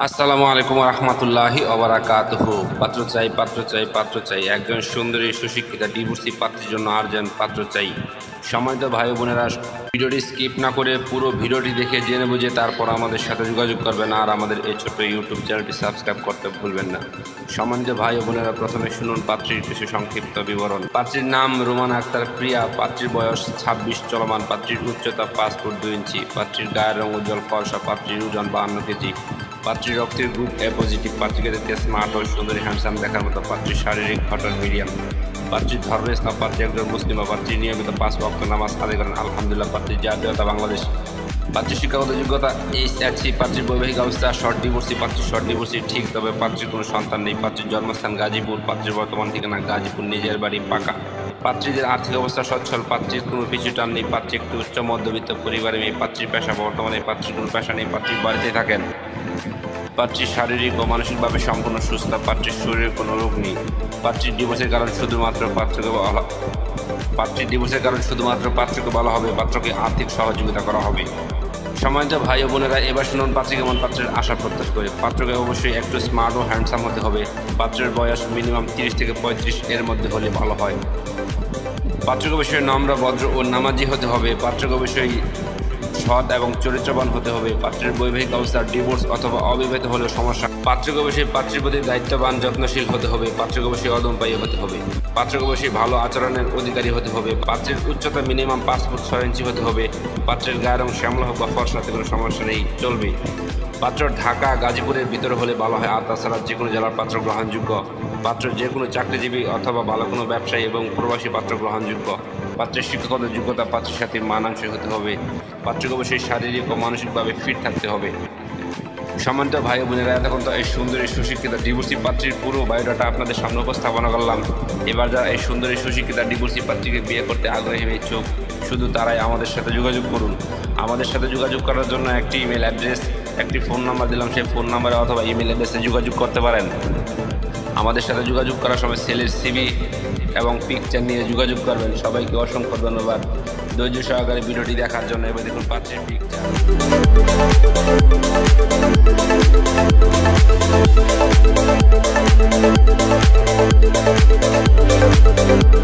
আসসালামু আলাইকুম রহমতুল্লাহি ওবারাকাতুহু। পাত্র চাই, পাত্র চাই, পাত্র চাই। একজন সুন্দরী সুশিক্ষিতা ডিভোর্সি পাত্রীর জন্য আর্জেন্ট পাত্র চাই। সম্মানিত ভাই বোনেরা, ভিডিওটি স্কিপ না করে পুরো ভিডিওটি দেখে জেনে বুঝে তারপর আমাদের সাথে যোগাযোগ করবেন, আর আমাদের এই ছোট্ট ইউটিউব চ্যানেলটি সাবস্ক্রাইব করতে ভুলবেন না। সম্মানিত ভাই বোনেরা, প্রথমে শুনুন পাত্রীর কিছু সংক্ষিপ্ত বিবরণ। পাত্রীর নাম রুমানা আক্তার প্রিয়া। পাত্রীর বয়স 26 চলমান। পাত্রীর উচ্চতা 5 ফুট 2 ইঞ্চি। পাত্রীর গায়ের রং উজ্জ্বল ফর্সা। পাত্রীর ওজন 52 কেজি। পাত্রীর রক্তের গ্রুপ এ পজিটিভ। পাত্রীকে দেখতে স্মার্ট ও সুন্দরী হ্যান্ডসাম দেখার মতো। পাত্রীর শারীরিক গঠন মিডিয়াম। পাত্রীর ধর্ম ইসলাম। পাত্রী একজন মুসলিম। পাত্রী নিয়মিত 5 ওয়াক্ত নামাজ আদায় করেন আলহামদুলিল্লাহ। পাত্রীর জাতীয়তা বাংলাদেশ। পাত্রীর শিক্ষাগত যোগ্যতা এইচএসসি। পাত্রীর বৈবাহিক অবস্থা শর্ট ডিভোর্সি। পাত্রীর শর্ট ডিভোর্সি ঠিক, তবে পাত্রীর কোনো সন্তান নেই। পাত্রীর জন্মস্থান গাজীপুর। পাত্রীর বর্তমান ঠিকানা গাজীপুর, নিজের বাড়ি পাকা। পাত্রীদের আর্থিক অবস্থা সচ্ছল। পাত্রীর কোনো পিছু টান নেই। পাত্রী একটু উচ্চ মধ্যবিত্ত পরিবারে মেয়ে। পাত্রীর পেশা বর্তমানে পাত্রীর কোনো পেশা নেই। পাত্রীর বাড়িতেই থাকেন। পাত্রী শারীরিক ও মানসিকভাবে সম্পূর্ণ সুস্থ। পাত্রীর শরীরে কোনো রোগ নেই। পাত্রীর ডিভোর্সের কারণ শুধুমাত্র পাত্রকে বলা হবে। পাত্রকে আর্থিক সহযোগিতা করা হবে। সম্মানিত ভাই ও বোনেরা, এবার শুনুন পাত্রী কেমন পাত্রের আশা প্রত্যাশা করে। পাত্রকে অবশ্যই একটু স্মার্ট ও হ্যান্ডসাম হতে হবে। পাত্রের বয়স মিনিমাম 30 থেকে 35 এর মধ্যে হলে ভালো হয়। পাত্রকে অবশ্যই নম্র, ভদ্র ও নামাজি হতে হবে। পাত্রকে অবশ্যই সৎ এবং চরিত্রবান হতে হবে। পাত্রের বৈবাহিক অবস্থা ডিভোর্স অথবা অবিবাহিত হলেও সমস্যা। পাত্রকে অবশ্যই পাত্রীর প্রতি দায়িত্ববান, যত্নশীল হতে হবে। পাত্রকে অবশ্যই অদম্পায়ী হতে হবে। পাত্রকে অবশ্যই ভালো আচরণের অধিকারী হতে হবে। পাত্রের উচ্চতা মিনিমাম 5 ফুট 6 ইঞ্চি হতে হবে। পাত্রের গায়ের রং শ্যামলা হোক বা ফর্সাতে কোনো সমস্যা নেই, চলবে। পাত্র ঢাকা গাজীপুরের ভিতরে হলে ভালো হয়, আর তাছাড়া যে কোনো জেলার পাত্র গ্রহণযোগ্য। পাত্র যে কোনো চাকরিজীবী অথবা ভালো কোনো ব্যবসায়ী এবং প্রবাসী পাত্র গ্রহণযোগ্য। পাত্রের শিক্ষাগত যোগ্যতা পাত্রের সাথে মানানসই হতে হবে। পাত্রকে অবশ্যই শারীরিক ও মানসিকভাবে ফিট থাকতে হবে। সম্মানিত ভাই বোনেরা, এতক্ষণ তো এই সুন্দরী সুশিক্ষিতা ডিভোর্সি পাত্রীর পুরো বায়োডাটা আপনাদের সামনে উপস্থাপনা করলাম। এবার যারা এই সুন্দরী সুশিক্ষিতা ডিভোর্সি পাত্রীকে বিয়ে করতে আগ্রহী ইচ্ছুক, শুধু তারাই আমাদের সাথে যোগাযোগ করুন। আমাদের সাথে যোগাযোগ করার জন্য একটি ইমেল অ্যাড্রেস, একটি ফোন নাম্বার দিলাম, সেই ফোন নাম্বারে অথবা ইমেল অ্যাড্রেসে যোগাযোগ করতে পারেন। আমাদের সাথে যোগাযোগ করার সময় ছেলের সিভি এবং পিকচার নিয়ে যোগাযোগ করবেন। সবাইকে অসংখ্য ধন্যবাদ ধৈর্য সহকারে ভিডিওটি দেখার জন্য। এবার দেখুন পাত্রের পিকচার।